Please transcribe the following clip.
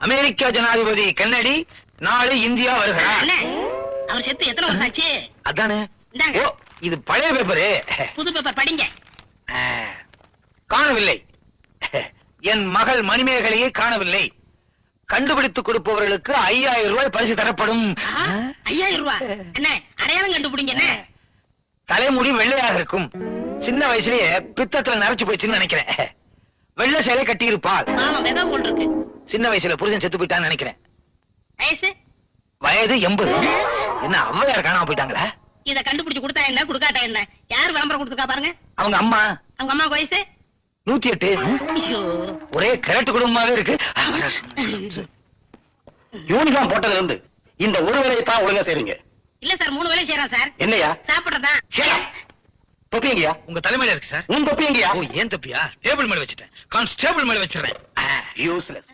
அமெரிக்க ஜனாதிபதி கென்னடி நாளை இந்தியா வருகிறார். அண்ணே, அவர் செத்து எத்தனை வருஷம் ஆச்சு? அதானே. இந்தாங்க. ஓ, இது பழைய பேப்பரு. புது பேப்பர் படிங்க. காணவில்லை. என் மகள் மணிமேகலையை காணவில்லை. கண்டுபிடித்துக் கொடுப்பவர்களுக்கு 5000 ரூபாய் பரிசு தரப்படும். 5000 ரூபாய்? என்ன அடையாளம் கண்டுபிடிங்க. என்ன தலைமுடி வெள்ளையாக இருக்கும். சின்ன வயசுலயே பித்தத்துல நரைச்சு போயிடுச்சுன்னு நினைக்கிறேன். வெள்ளை சேலை கட்டி இருப்பாள். ஆமா, வெதா போல் இருக்கு. சின்ன வயசுல புருஷன் செத்து போயிட்டான்னு நினைக்கிறேன். வயசு? வயது 80. என்ன அவ்வையார் காணாம போயிட்டாங்களா? இத கண்டுபிடிச்சு கொடுத்தா என்ன, கொடுக்காட்டா என்ன? யார் விளம்பரம் கொடுத்துருக்கா பாருங்க. அவங்க அம்மா. அவங்க அம்மா வயசு 108. ஐயோ, ஒரே கிழட்டு குடும்பமாவே இருக்கு. யூனிஃபார்ம் போட்டதுல இருந்து இந்த ஒரு வேலையை தான் ஒழுங்கா செய்றீங்க. இல்ல சார், 3 வேலை செய்யறோம் சார். என்னையா? சாப்பிடுறதா? தொப்பி எங்கயா? உங்க தலைமையில இருக்கு சார். உன் தொப்பி எங்கயா? ஓ, ஏன் தொப்பியா? டேபிள் மேல வச்சுட்டேன். கான்ஸ்டேபிள் மேல வச்சிடுறேன். யூஸ்லெஸ்.